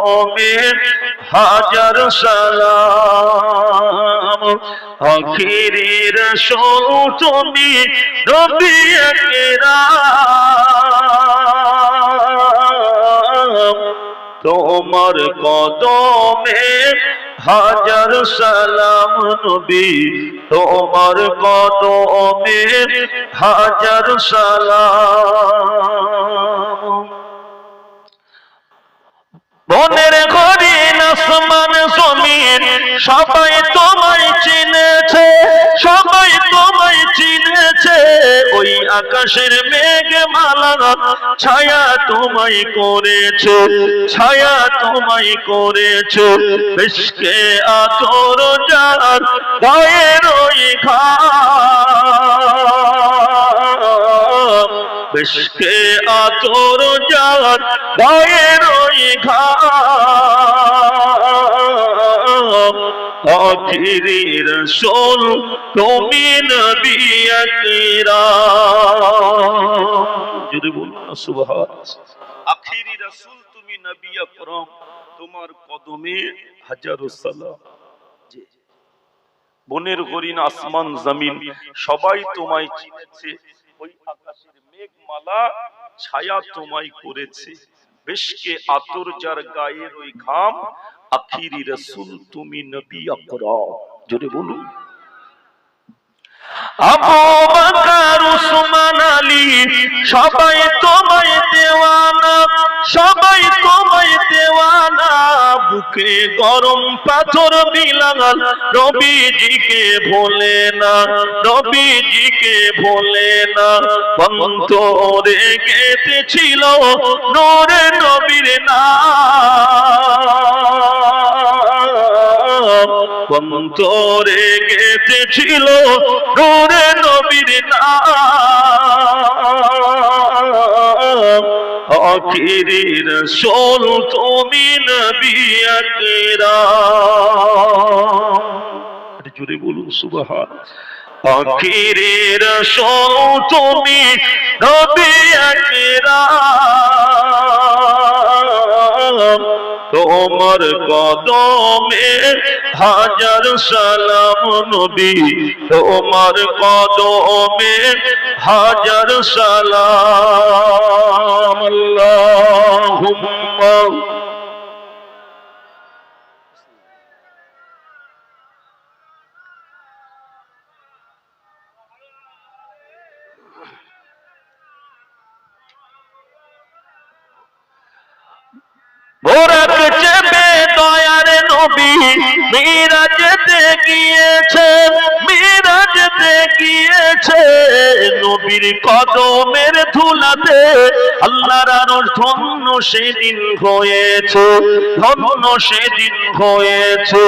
কদমে হাজার সালাম। আখিরি রাসূল তুমি নবী আকরাম, তোমার কদমে হাজার সালাম নবী, তোমার কদমে হাজার সালাম। বনের হরিণ আসমান জমিন সবাই তোমায় চিনেছে, সবাই তোমায় চিনেছে। ওই আকাশের মেঘমালা ছায়া তোমায় করেছে, ছায়া তোমায় করেছে। মিশকে আতর যার গায়ের ওই ঘাম, মিশকে আতর যার গায়ের ওই ঘাম। আখিরি রাসূল তুমি নবী আকরাম। যদি বলুন না সুবহানাল্লাহ। আখিরি রাসূল তুমি নবী আকরাম, তোমার কদমে হাজারো সালাম। বনের হরিণ আসমান জমিন সবাই তোমায় চিনেছে। ওই আকাশের মেঘমালা ছায়া তোমায় করেছে। বেশকে আতর যার গায়ের ওই ঘাম। আখিরি রাসূল তুমি নবী আকরাম। জোরে বলুন। আবু বকর উসমান আলী সবাই তোমায় দেওয়ানা, সবাই তোমায় দেওয়ানা। বুকে গরম পাথর বিলাল নবীজিকে ভোলে না, নবীজিকে ভোলে না। অন্তরে গেঁথেছিল নূরে নবীর নাম, অন্তরে গেঁথেছিল নূরে নবীর নাম। আখিরি রাসূল তুমি নবী আকরাম। এটা জোরে বলুন সুবহানাল্লাহ। আখিরি রাসূল তুমি নবী আকরাম, তোমার কদমে হাজার সালাম নবী, তোমার কদমে হাজার সালাম। আল্লাহুম্মা বোরাক চেপে দয়ার নবী মিরাজতে গিয়েছে, মিরাজতে গিয়েছে। নবীর কদমের ধুলাতে আল্লাহর আরশ ধন্য সেদিন হয়েছে, ধন্য সেদিন হয়েছে।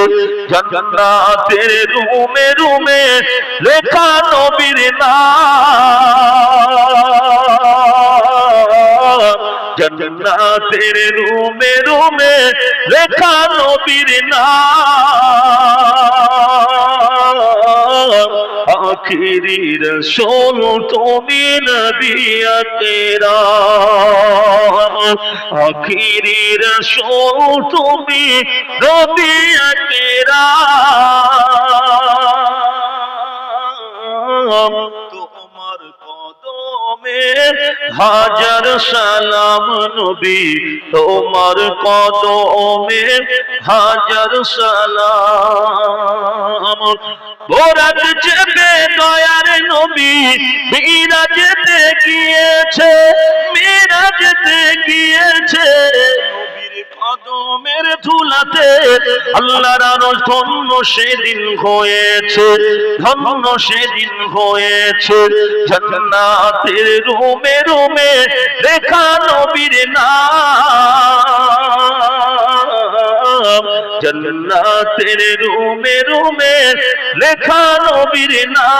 জান্নাতের রুমে রুমে লেখা নবীর নাম, জান্নাতের রুমে রুমে লেখা নবীর নাম। আখিরি রাসূল তুমি নবী আকরাম, আখিরি রাসূল তুমি নবী আকরাম। তোমার কদমে হাজার সালাম নবী, তোমার কদমে হাজার সালাম। বোরাক চেপে দয়ার নবী মিরাজতে গিয়েছে, মিরাজতে গিয়েছে। নবীর কদমের ধুলাতে আল্লাহর আরশ ধন্য সেদিন হয়েছে, ধন্য সেদিন হয়েছে। জান্নাতের রুমে রুমে লেখা নবীর নাম, জান্নাতের রুমে রুমে লেখা নবীর নাম।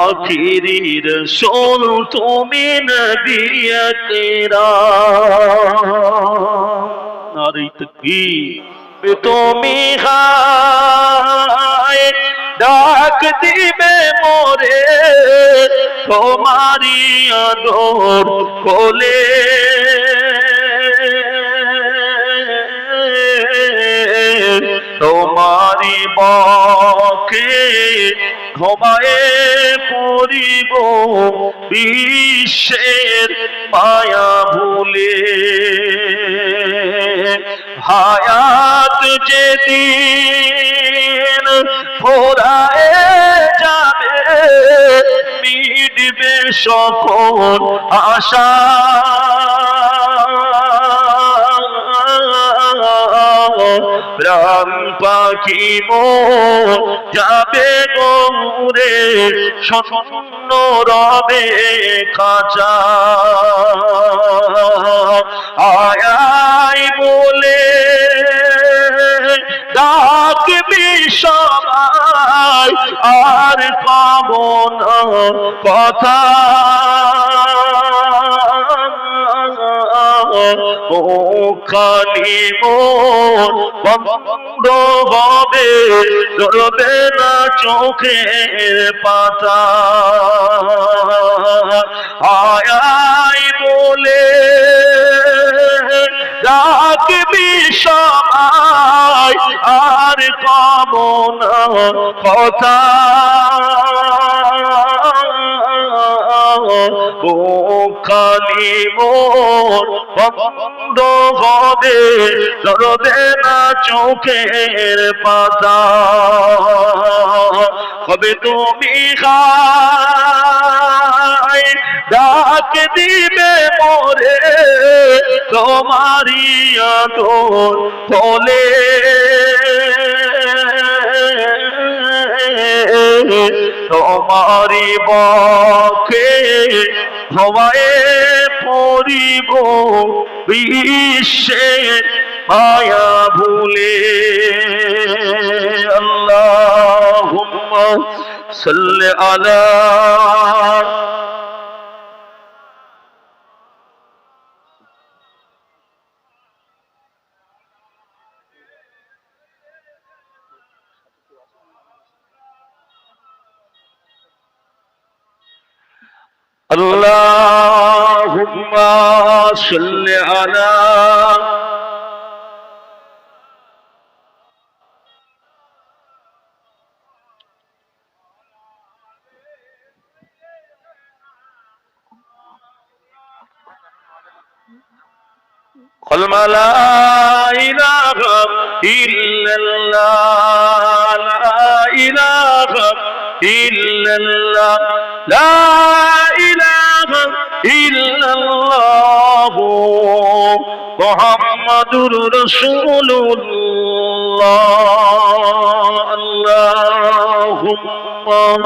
আখিরি রাসূল তুমি নবী আকরাম। নারে তাকবীর। তুমি হায় ডাক দিবে মোরে তোমারি আদর কোলে, বকে ঘুমায়ে পড়িব বিশ্বের মায়া ভুলে হায়াত যেদিন ফোরায়ে যাবে মিটবে সকল আশা প্রাণ পাখি মোর যাবে গৌরে শূন্য রবে খাঁচা আয় আয় বলে ডাকবি সবাই আর পাবো না কথা ওখানে মোর বন্ধ হবে ধরবে না চোখের পাতা আয় আয় বলে ডাকবি সবাই আর পাবো না কথা ওখানে মোর বন্ধ হবে ধরবে না চোখের পাতা হবে তুমি খাই ডাক দিবে মোরে তোমারি আদর বলে তোমারি বকে হওয়ায় পড়িব বিশ্বের মায়া ভুলে আল্লাহুম্মা সাল্লি আলা Allahumma salli ala قل ما لا إله إلا الله لا إله إلا الله لا إله إلا الله محمد رسول الله اللهم